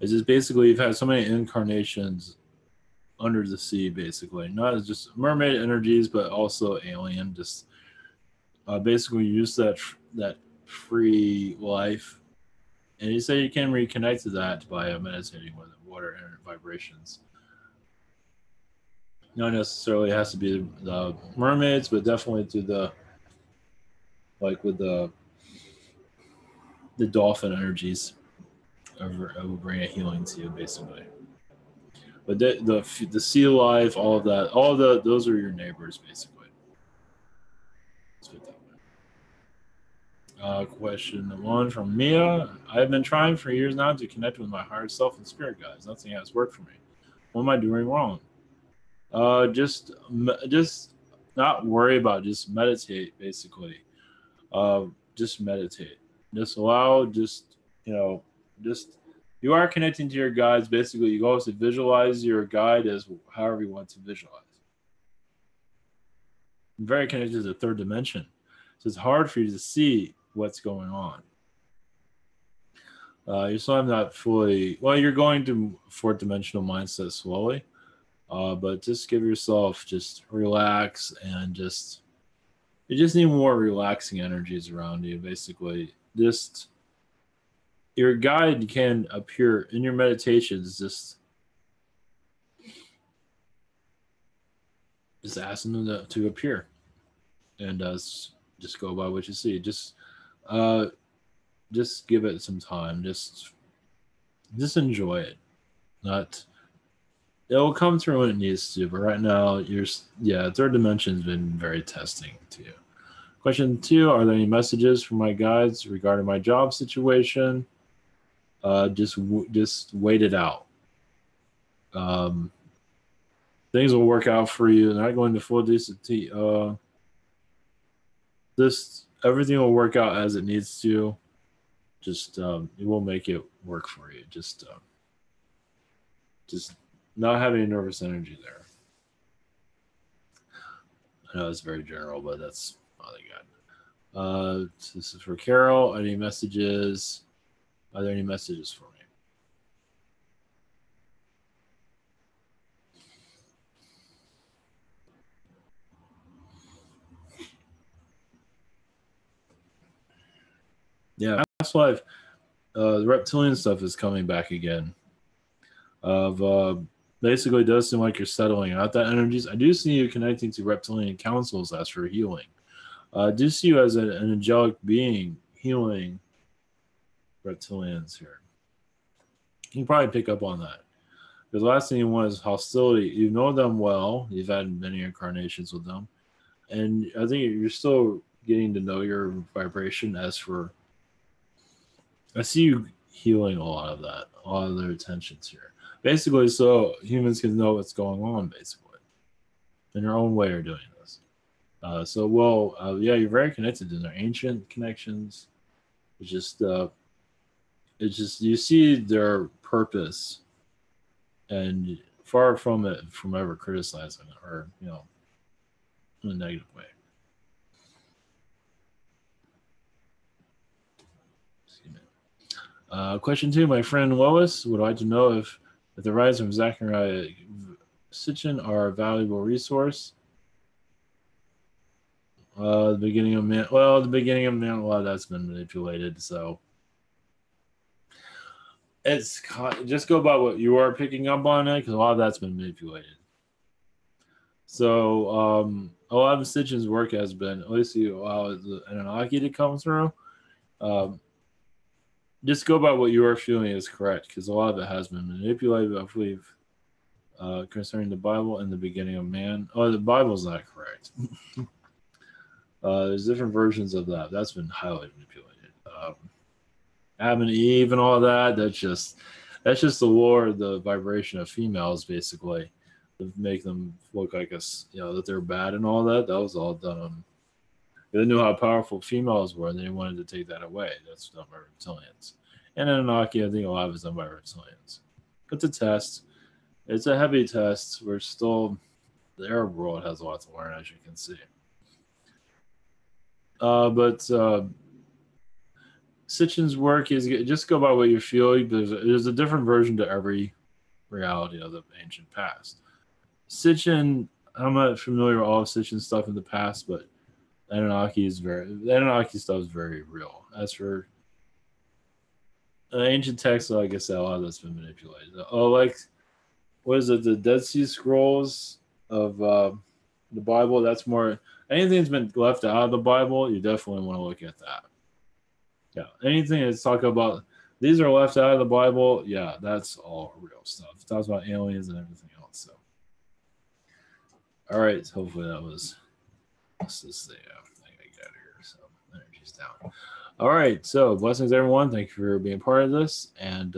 It's just basically you've had so many incarnations under the sea, basically. Not as just mermaid energies, but also alien. Just basically use that free life, and you say you can reconnect to that by meditating with water and vibrations. Not necessarily has to be the mermaids, but definitely to the like with the dolphin energies. It will bring a healing to you, basically. But the sea life, all of that, those are your neighbors, basically. Let's put that way. Question 1 from Mia. I've been trying for years now to connect with my higher self and spirit guides. Nothing has worked for me. What am I doing wrong? Just not worry about. Just meditate, basically. Just meditate. Just allow. You know, just you are connecting to your guides. Basically, you go to visualize your guide as however you want to visualize. I'm very connected to the third dimension, so it's hard for you to see what's going on. You still have not fully. Well, you're going to fourth dimensional mindset slowly, but just give yourself just relax and just you just need more relaxing energies around you. Basically, just your guide can appear in your meditations. Just ask them to appear, and just go by what you see. Just give it some time. Just enjoy it. Not it will come through when it needs to, but right now third dimension's been very testing to you. Question 2: are there any messages from my guides regarding my job situation? Just wait it out. Things will work out for you. Not going to full decency. This everything will work out as it needs to. Just it will make it work for you. Just not having nervous energy there. I know it's very general, but that's all I got. This is for Carol. Any messages? Are there any messages for me? Yeah, past life. The reptilian stuff is coming back again. Basically, it does seem like you're settling out that energies. I do see you connecting to reptilian councils as for healing. I do see you as an angelic being healing reptilians here. You can probably pick up on that. The last thing you want is hostility. You know them well. You've had many incarnations with them. And I think you're still getting to know your vibration as for I see you healing a lot of that, a lot of their tensions here. Basically, so humans can know what's going on, basically, in your own way of doing this. You're very connected to their ancient connections. It's just you see their purpose, and far from it from ever criticizing it or in a negative way. Question 2. My friend Lois would like to know if the writings from Zechariah Sitchin are a valuable resource. The beginning of man. Well, the beginning of man. A lot of that's been manipulated. So it's just go by what you are picking up on it, because a lot of that's been manipulated. So a lot of Sitchin's work has been, at least while the Anunnaki to come through. Just go by what you are feeling is correct, because a lot of it has been manipulated, I believe, concerning the Bible and the beginning of man. Oh, the Bible's not correct. There's different versions of that. That's been highly manipulated. Adam and Eve and all that. That's just the war, the vibration of females, basically, to make them look like us, that they're bad and all that. That was all done on. They knew how powerful females were, and they wanted to take that away. That's done by reptilians. And Anunnaki, I think a lot of it's done by reptilians. It's a test. It's a heavy test. We're still, the Arab world has a lot to learn, as you can see. But Sitchin's work is just go by what you feel. There's a different version to every reality of the ancient past. Sitchin, I'm not familiar with all of Sitchin's stuff in the past, but the Anunnaki stuff is very real. As for ancient texts, like I said, a lot of that's been manipulated. Oh, like, what is it? The Dead Sea Scrolls of the Bible. That's more, anything that's been left out of the Bible, you definitely want to look at that. Yeah, anything that's talking about these are left out of the Bible, yeah, that's all real stuff. It talks about aliens and everything else. So, all right, hopefully that was. This is the thing I get out of here. So energy's down. All right, so blessings everyone. Thank you for being part of this, and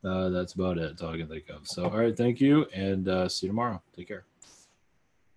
that's about it. That's all I can think of. So, all right, thank you, and see you tomorrow. Take care.